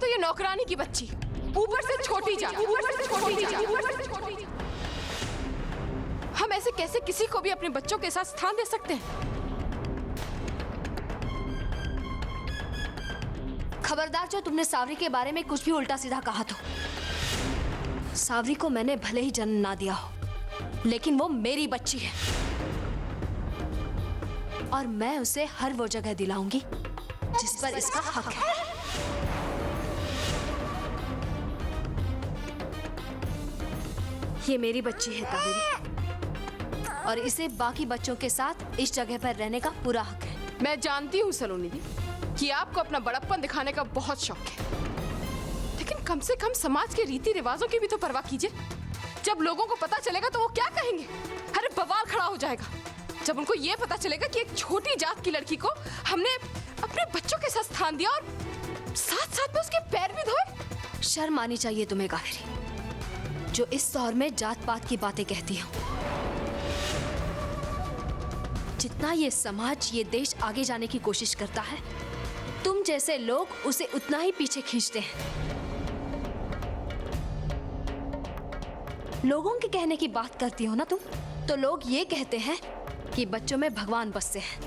ये नौकरानी की बच्ची, ऊपर से छोटी जा, ऊपर से छोटी जा, ऊपर से छोटी जा। हम ऐसे कैसे किसी को भी अपने बच्चों के साथ स्थान दे सकते हैं? खबरदार जो तुमने सावरी के बारे में कुछ भी उल्टा सीधा कहा तो। सावरी को मैंने भले ही जन्म ना दिया हो, लेकिन वो मेरी बच्ची है और मैं उसे हर वो जगह दिलाऊंगी जिस पर इसका हक है। ये मेरी बच्ची है कावेरी, और इसे बाकी बच्चों के साथ इस जगह पर रहने का पूरा हक है। मैं जानती हूँ सलोनी दी कि आपको अपना बड़प्पन दिखाने का बहुत शौक है, लेकिन कम से कम समाज के रीति रिवाजों की भी तो परवाह कीजिए। जब लोगों को पता चलेगा तो वो क्या कहेंगे? अरे बवाल खड़ा हो जाएगा जब उनको ये पता चलेगा कि एक छोटी जात की लड़की को हमने अपने बच्चों के साथ स्थान दिया और साथ साथ में उसके पैर भी धोए। शर्म आनी चाहिए तुम्हें कावेरी, जो इस दौर में जात पात की बातें कहती हो। जितना ये समाज, ये देश आगे जाने की कोशिश करता है, तुम जैसे लोग उसे उतना ही पीछे खींचते हैं। लोगों के कहने की बात करती हो ना तुम, तो लोग ये कहते हैं कि बच्चों में भगवान बसते हैं।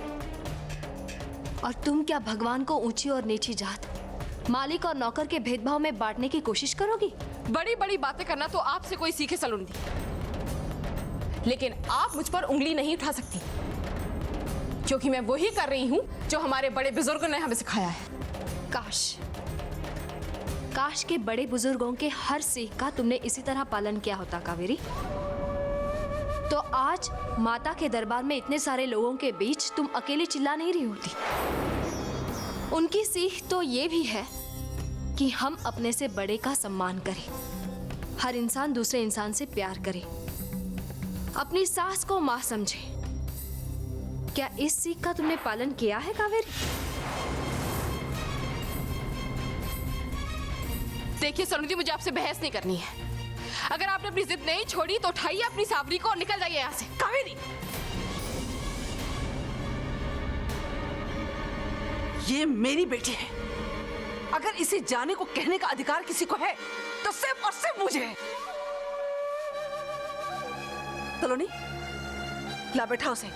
और तुम क्या भगवान को ऊंची और नीची जात, मालिक और नौकर के भेदभाव में बांटने की कोशिश करोगी? बड़ी बड़ी बातें करना तो आपसे कोई सीखे सलोनी दी, लेकिन आप मुझ पर उंगली नहीं उठा सकती, क्योंकि मैं वही कर रही हूँ जो हमारे बड़े बुजुर्गों ने हमें सिखाया है। काश के बड़े बुजुर्गों के हर सीख का तुमने इसी तरह पालन किया होता कावेरी, तो आज माता के दरबार में इतने सारे लोगों के बीच तुम अकेली चिल्ला नहीं रही होती। उनकी सीख तो ये भी है कि हम अपने से बड़े का सम्मान करें, हर इंसान दूसरे इंसान से प्यार करे, अपनी सास को मां समझे। क्या इस सीख का तुमने पालन किया है कावेरी? देखिए सलोनी दी, मुझे आपसे बहस नहीं करनी है। अगर आपने अपनी जिद नहीं छोड़ी तो उठाइए अपनी सावरी को और निकल जाइए यहाँ से। कावेरी, ये मेरी बेटी है। अगर इसे जाने को कहने का अधिकार किसी को है तो सिर्फ और सिर्फ मुझे है। सलोनी, ला बैठा उसे,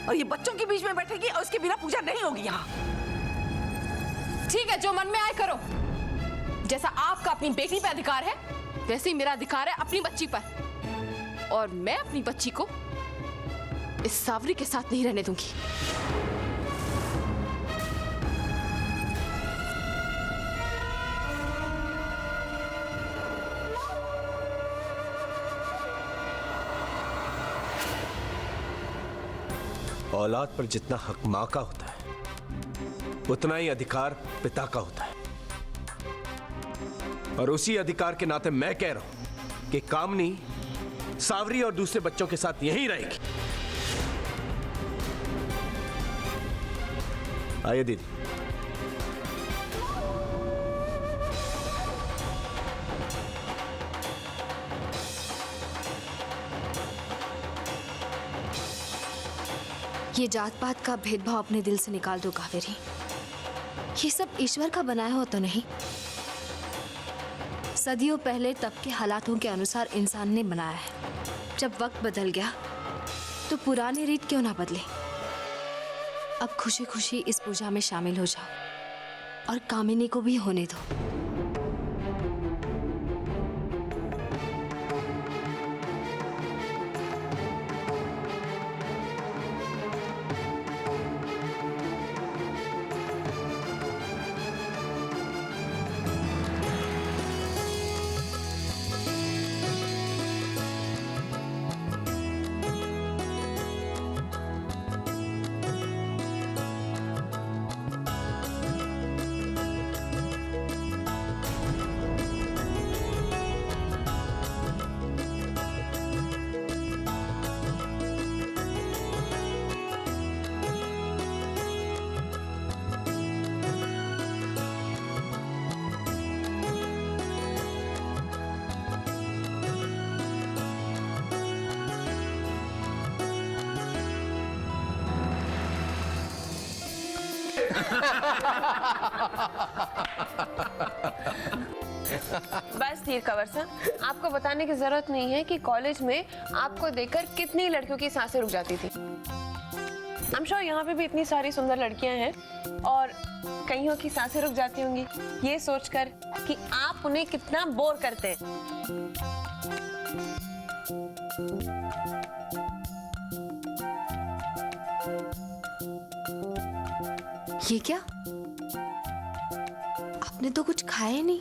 और ये बच्चों के बीच में बैठेगी और उसके बिना पूजा नहीं होगी यहाँ। ठीक है, जो मन में आए करो। जैसा आपका अपनी बेटी पे अधिकार है, वैसे ही मेरा अधिकार है अपनी बच्ची पर, और मैं अपनी बच्ची को इस सावरी के साथ नहीं रहने दूंगी। औलाद पर जितना हक मां का होता है, उतना ही अधिकार पिता का होता है। और उसी अधिकार के नाते मैं कह रहा हूं कि कामनी सावरी और दूसरे बच्चों के साथ यहीं रहेगी। आइए दीदी। ये जात पात का भेदभाव अपने दिल से निकाल दो कावेरी। ये सब ईश्वर का बनाया हो तो नहीं, सदियों पहले तब के हालातों के अनुसार इंसान ने बनाया है। जब वक्त बदल गया तो पुरानी रीत क्यों ना बदले। अब खुशी खुशी इस पूजा में शामिल हो जाओ और कामिनी को भी होने दो। बस धीर कंवर सर, आपको बताने की जरूरत नहीं है कि कॉलेज में आपको देखकर कितनी लड़कियों की सांसें रुक जाती थी। I'm sure यहाँ पे भी इतनी सारी सुंदर लड़कियां हैं और कईयों की सांसें रुक जाती होंगी ये सोचकर कि आप उन्हें कितना बोर करते हैं। ये क्या? आपने तो कुछ खाया नहीं।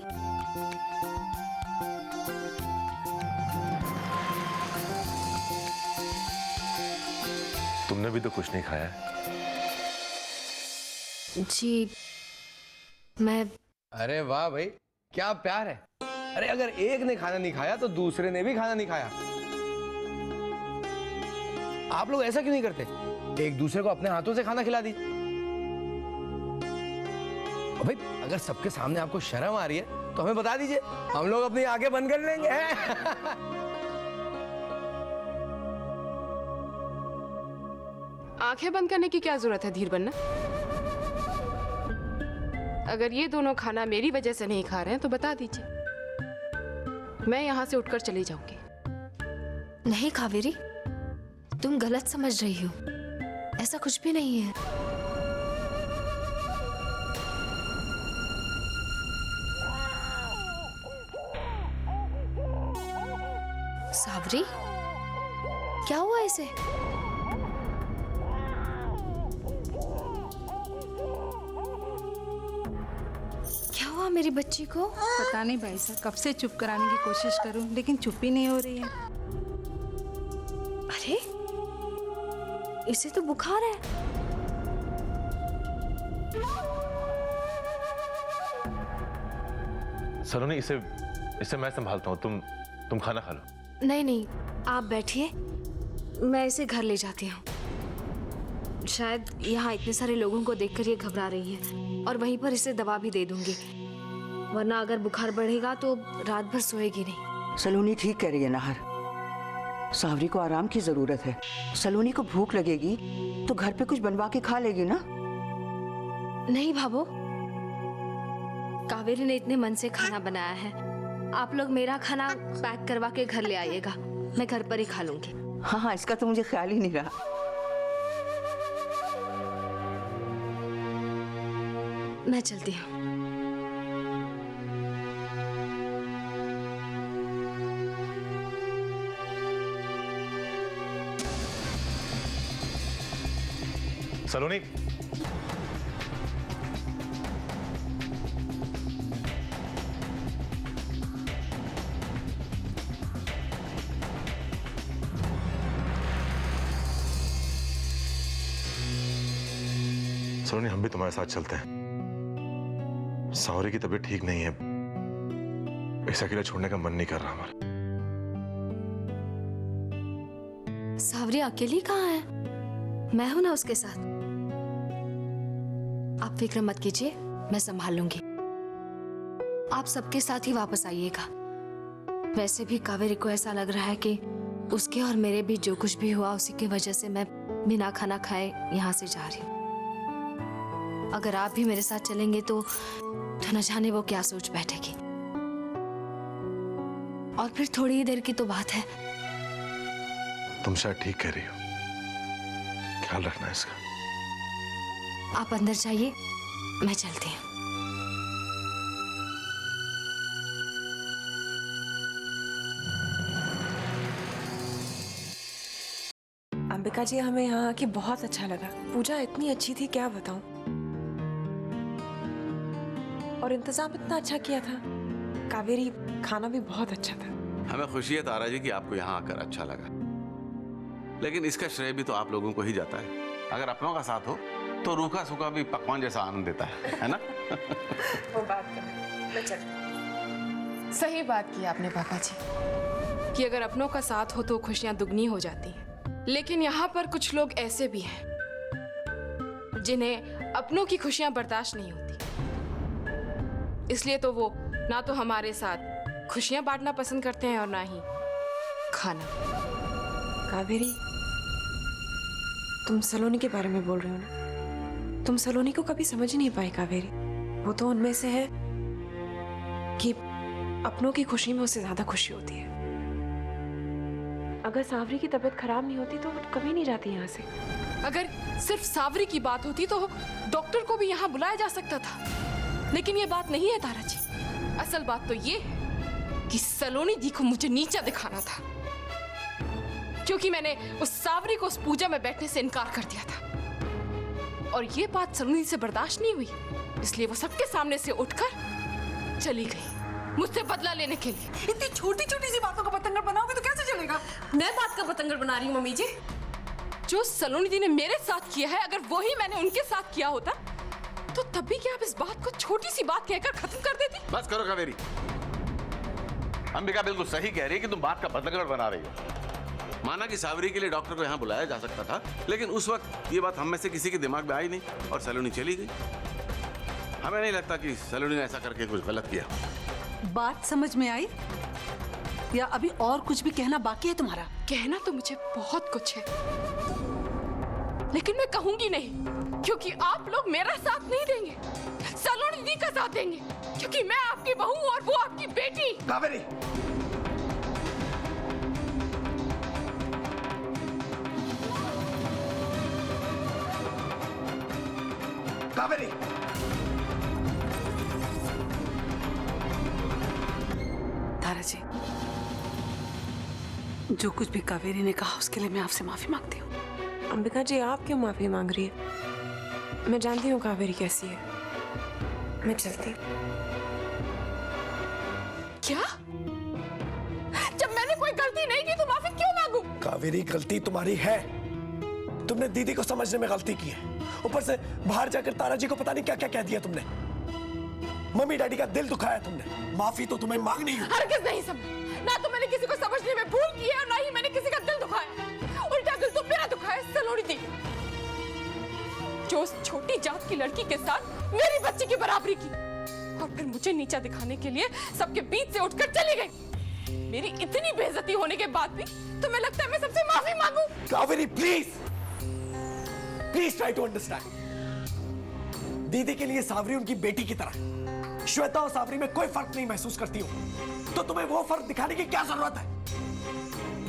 तुमने भी तो कुछ नहीं खाया है। जी मैं अरे वाह भाई, क्या प्यार है। अरे अगर एक ने खाना नहीं खाया तो दूसरे ने भी खाना नहीं खाया। आप लोग ऐसा क्यों नहीं करते? एक दूसरे को अपने हाथों से खाना खिला दी। भाई अगर सबके सामने आपको शर्म आ रही है तो हमें बता दीजिए, हम लोग अपनी आंखें बंद कर लेंगे। आंखें बंद करने की क्या जरूरत है धीर बनना? अगर ये दोनों खाना मेरी वजह से नहीं खा रहे हैं तो बता दीजिए, मैं यहाँ से उठकर चली जाऊंगी। नहीं कावेरी, तुम गलत समझ रही हो। ऐसा कुछ भी नहीं है। सावरी, क्या हुआ इसे? क्या हुआ मेरी बच्ची को? पता नहीं भाई साहब, कब से चुप कराने की कोशिश करूं लेकिन चुप ही नहीं हो रही है। अरे इसे तो बुखार है। सलोनी, इसे मैं संभालता हूँ, तुम खाना खा लो। नहीं नहीं, आप बैठिए, मैं इसे घर ले जाती हूँ। शायद यहाँ इतने सारे लोगों को देखकर ये घबरा रही है और वहीं पर इसे दवा भी दे दूंगी, वरना अगर बुखार बढ़ेगा तो रात भर सोएगी नहीं। सलोनी ठीक कह रही है नाहर, सावरी को आराम की जरूरत है। सलोनी को भूख लगेगी तो घर पे कुछ बनवा के खा लेगी ना। नहीं भाभो, कावेरी ने इतने मन से खाना बनाया है, आप लोग मेरा खाना पैक करवा के घर ले आइएगा, मैं घर पर ही खा लूंगी। हाँ हाँ, इसका तो मुझे ख्याल ही नहीं रहा। मैं चलती हूँ। सलोनी, सलोनी, हम भी तुम्हारे साथ चलते हैं। सावरी की तबीयत ठीक नहीं है, इसे अकेला छोड़ने का मन नहीं कर रहा हमारा। सावरी अकेली कहाँ है? मैं हूं ना उसके साथ। आप फिक्र मत कीजिए, मैं संभाल लूंगी। आप सबके साथ ही वापस आइएगा। वैसे भी कावेरी को ऐसा लग रहा है कि उसके और मेरे बीच जो कुछ भी हुआ उसी की वजह से मैं बिना खाना खाए यहाँ से जा रही हूँ। अगर आप भी मेरे साथ चलेंगे तो न जाने वो क्या सोच बैठेगी। और फिर थोड़ी ही देर की तो बात है। तुम शायद ठीक कह रही हो, ख्याल रखना इसका। आप अंदर जाइए, मैं चलती हूँ। अंबिका जी, हमें यहाँ आके बहुत अच्छा लगा। पूजा इतनी अच्छी थी, क्या बताऊं। और इंतजाम इतना अच्छा किया था। कावेरी, खाना भी बहुत अच्छा था। हमें खुशी है तारा जी कि आपको यहाँ आकर अच्छा लगा, लेकिन इसका श्रेय भी तो आप लोगों को ही जाता है। अगर अपनों का साथ हो तो रूखा सूखा भी पकवान जैसा आनंद देता है ना? वो बात मैं चल। सही बात की आपने पापा जी कि अगर अपनों का साथ हो तो खुशियां दुगनी हो जाती हैं। लेकिन यहाँ पर कुछ लोग ऐसे भी हैं जिन्हें अपनों की खुशियां बर्दाश्त नहीं होती, इसलिए तो वो ना तो हमारे साथ खुशियां बांटना पसंद करते हैं और ना ही खाना। कावेरी, तुम सलोनी के बारे में बोल रहे हो ना? तुम सलोनी को कभी समझ ही नहीं पाई कावेरी। वो तो उनमें से है कि अपनों की खुशी में उससे ज्यादा खुशी होती है। अगर सावरी की तबीयत खराब नहीं होती तो वो कभी नहीं जाती यहाँ से। अगर सिर्फ सावरी की बात होती तो डॉक्टर को भी यहाँ बुलाया जा सकता था, लेकिन ये बात नहीं है तारा जी। असल बात तो ये है कि सलोनी दी को मुझे नीचा दिखाना था, क्योंकि मैंने उस सावरी को उस पूजा में बैठने से इनकार कर दिया था और ये बात सलोनी से बर्दाश्त नहीं हुई, इसलिए वो सबके सामने से उठकर चली गई मुझसे बदला लेने के लिए। इतनी छोटी छोटी सी बातों का पतंगर बनाओगे तो कैसे चलेगा? मैं बात का पतंगर बना रही हूँ मम्मी जी। जो सलोनी दी ने मेरे साथ किया है, अगर वही मैंने उनके साथ किया होता तो तब भी क्या आप इस बात को छोटी सी बात कहकर खत्म कर देती? बस करो कावेरी। अंबिका बिल्कुल सही कह रही है कि तुम बात का पतंगर बना रही हो। माना कि सावरी के लिए डॉक्टर को यहाँ बुलाया जा सकता था, लेकिन उस वक्त ये बात हम में से किसी के दिमाग में आई नहीं और सलोनी चली गई। हमें नहीं लगता कि सलोनी ने ऐसा करके कुछ गलत किया। बात समझ में आई या अभी और कुछ भी कहना बाकी है तुम्हारा? कहना तो मुझे बहुत कुछ है, लेकिन मैं कहूंगी नहीं, क्योंकि आप लोग मेरा साथ नहीं देंगे, सलोनी दी का साथ देंगे, क्योंकि मैं आपकी बहू और वो आपकी बेटी। कावेरी, कावेरी, तारा जी, जो कुछ भी कावेरी ने कहा उसके लिए मैं आपसे माफी मांगती हूँ। अंबिका जी, आप क्यों माफी मांग रही है? मैं जानती हूँ कावेरी कैसी है। मैं चलती हूँ। क्या? जब मैंने कोई गलती नहीं की तो माफी क्यों मांगू? कावेरी, गलती तुम्हारी है। तुमने दीदी को समझने में गलती की है। ऊपर से बाहर जाकर तारा जी को पता नहीं क्या क्या कह दिया तुमने। मम्मी डैडी का दिल दुखाया तुमने। माफी तो तुम्हें मांगनी है। हरगिज़ नहीं समझ। ना तो मैंने किसी को समझने में भूल की है और ना ही मैंने किसी का दिल दुखाया। उल्टा दिल तो मेरा दुखाया सलोनी दी, जो उस छोटी जात की लड़की के साथ मेरी बच्ची की बराबरी की और फिर मुझे नीचा दिखाने के लिए सबके बीच से उठकर चली गई। मेरी इतनी बेइज्जती होने के बाद भी तुम्हें लगता है मैं सबसे माफी मांगू? Kaveri, please please try to understand. दीदी के लिए सावरी उनकी बेटी की तरह। श्वेता और सावरी में कोई फर्क नहीं महसूस करती हो तो तुम्हें वो फर्क दिखाने की क्या जरूरत है?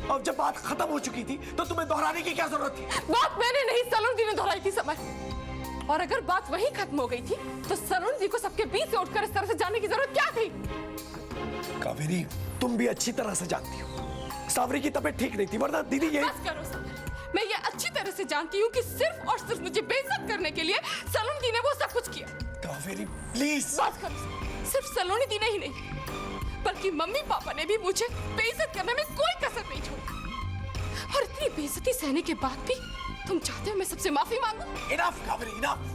और जब बात खत्म हो चुकी थी तो तुम्हें दोहराने की क्या जरूरत थी? बात मैंने नहीं, सलोनी दी ने दोहराई थी समय। और अगर बात वहीं खत्म हो गई थी तो सलोनी दी को सबके बीच से उठकर इस तरह से जाने की जरूरत क्या थी? कावेरी, तुम भी अच्छी तरह से जानती हो सावरी की तबीयत ठीक नहीं थी, वरना दीदी ये। बस करो सर। मैं ये अच्छी तरह से जानती हूँ कि सिर्फ और सिर्फ मुझे बेइज्जत करने के लिए सलोनी दी ने वो सब कुछ किया। कावेरी, प्लीज। बस करो सर। सिर्फ सलोनी दी ने ही नहीं, बल्कि मम्मी पापा ने भी मुझे बेइज्जत करने में कोई कसर नहीं छोड़ी। और इतनी बेइज्जती सहने के बाद भी तुम चाहते हो मैं सबसे माफी मांगू? Enough Kaveri, enough.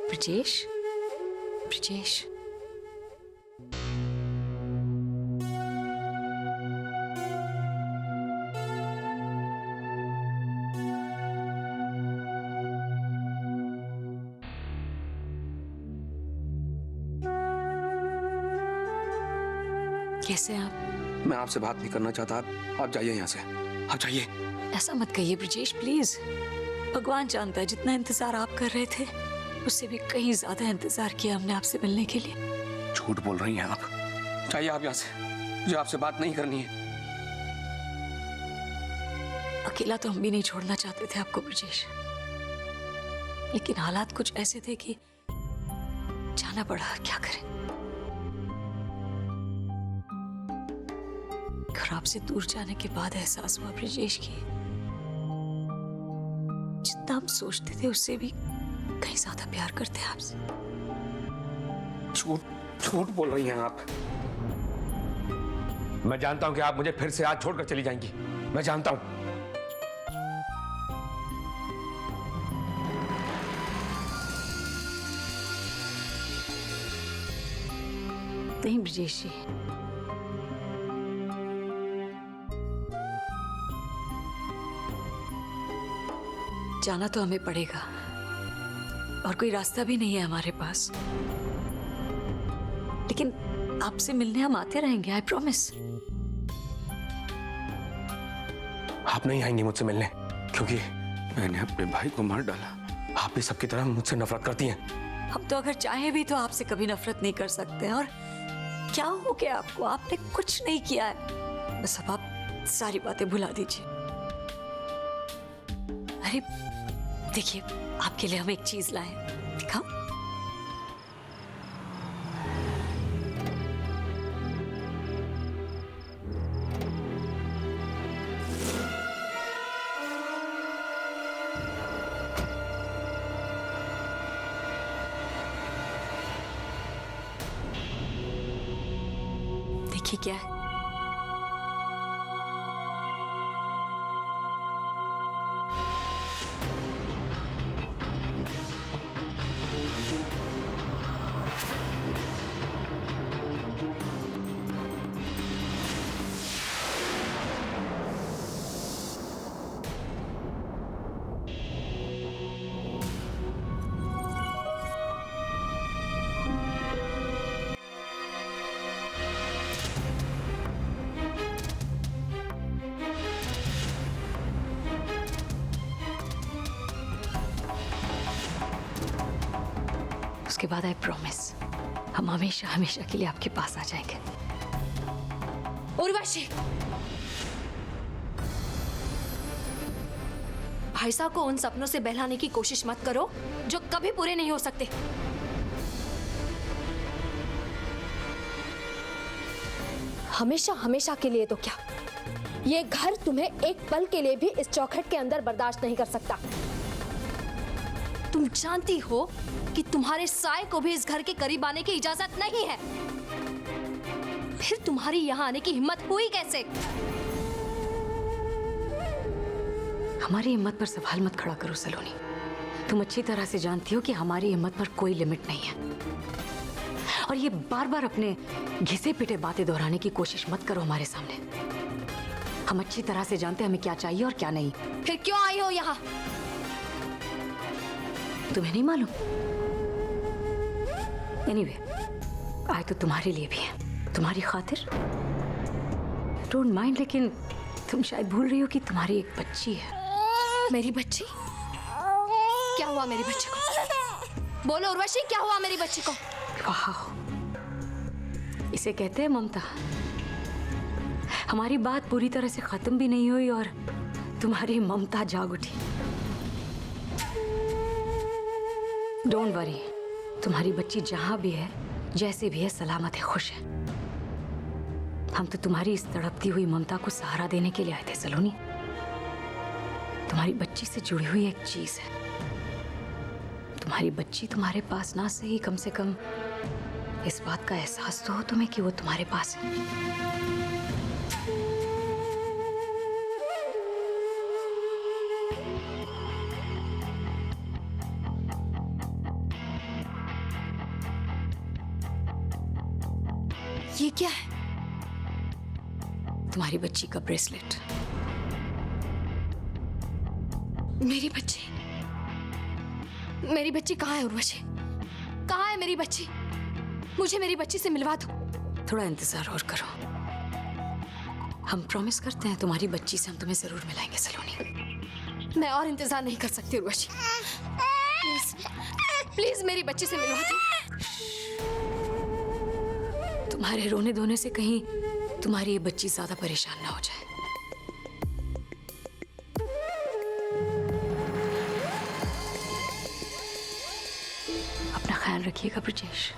ब्रिजेश, ब्रिजेश, कैसे हैं आप? मैं आपसे बात नहीं करना चाहता। आप जाइए यहाँ से, आप जाइए। ऐसा मत कहिए ब्रिजेश, प्लीज। भगवान जानता है जितना इंतजार आप कर रहे थे उससे भी कहीं ज्यादा इंतजार किया हमने आपसे मिलने के लिए। झूठ बोल रही हैं आप। जाइए आप यहाँ से, मुझे आपसे बात नहीं करनी है। अकेला तो हम भी नहीं छोड़ना चाहते थे आपको ब्रिजेश, लेकिन हालात कुछ ऐसे थे कि जाना पड़ा। क्या करें? खराब से दूर जाने के बाद एहसास हुआ ब्रिजेश की जितना हम सोचते थे उससे भी कहीं ज्यादा प्यार करते हैं आपसे। झूठ बोल रही हैं आप। मैं जानता हूं कि आप मुझे फिर से आज छोड़कर चली जाएंगी, मैं जानता हूं। नहीं ब्रिजेश जी, जाना तो हमें पड़ेगा और कोई रास्ता भी नहीं है हमारे पास, लेकिन आपसे मिलने हम आते रहेंगे, आई प्रॉमिस। आप नहीं आएंगी मुझसे मिलने क्योंकि मैंने अपने भाई को मार डाला। आप भी सबकी तरह मुझसे नफरत करती हैं। हम तो अगर चाहे भी तो आपसे कभी नफरत नहीं कर सकते। और क्या हो गया आपको? आपने कुछ नहीं किया है, बस अब आप सारी बातें भुला दीजिए। अरे देखिए, आपके लिए हम एक चीज लाए, दिखाओ। देखिए क्या है। उसके बाद आई प्रॉमिस हम हमेशा हमेशा के लिए आपके पास आ जाएंगे। उर्वशी, भाई साहब को उन सपनों से बहलाने की कोशिश मत करो जो कभी पूरे नहीं हो सकते। हमेशा हमेशा के लिए तो क्या, ये घर तुम्हें एक पल के लिए भी इस चौखट के अंदर बर्दाश्त नहीं कर सकता। तुम जानती हो कि तुम्हारे साए को भी इस घर के करीब आने की इजाजत नहीं है, फिर तुम्हारी यहाँ आने की हिम्मत हुई कैसे? हमारी हिम्मत पर सवाल मत खड़ा करो सलोनी। तुम अच्छी तरह से जानती हो कि हमारी हिम्मत पर कोई लिमिट नहीं है, और ये बार बार अपने घिसे पिटे बातें दोहराने की कोशिश मत करो हमारे सामने। हम अच्छी तरह से जानते हैं हमें क्या चाहिए और क्या नहीं। फिर क्यों आई हो यहाँ? तुम्हें नहीं मालूम? एनीवे, आए तो तुम्हारे लिए भी है, तुम्हारी खातिर। डोंट माइंड, लेकिन तुम शायद भूल रही हो कि तुम्हारी एक बच्ची है। मेरी बच्ची? क्या हुआ मेरी बच्ची को? बोलो उर्वशी, क्या हुआ मेरी बच्ची को? वाह, इसे कहते हैं ममता। हमारी बात पूरी तरह से खत्म भी नहीं हुई और तुम्हारी ममता जाग उठी। डोंट वरी, तुम्हारी बच्ची जहां भी है, जैसे भी है, सलामत है, खुश है। हम तो तुम्हारी इस तड़पती हुई ममता को सहारा देने के लिए आए थे सलोनी। तुम्हारी बच्ची से जुड़ी हुई एक चीज है। तुम्हारी बच्ची तुम्हारे पास ना सही, कम से कम इस बात का एहसास तो हो तुम्हें कि वो तुम्हारे पास है। ये क्या है? तुम्हारी बच्ची का ब्रेसलेट। मेरी बच्ची? मेरी बच्ची कहाँ है उर्वशी? कहाँ है मेरी बच्ची? मुझे मेरी बच्ची से मिलवा दो। थोड़ा इंतजार और करो, हम प्रॉमिस करते हैं तुम्हारी बच्ची से हम तुम्हें जरूर मिलाएंगे सलोनी। मैं और इंतजार नहीं कर सकती उर्वशी, प्लीज प्लीज मेरी बच्ची से मिलवा दो। तुम्हारे रोने धोने से कहीं तुम्हारी ये बच्ची ज्यादा परेशान ना हो जाए। अपना ख्याल रखिएगा ब्रिजेश।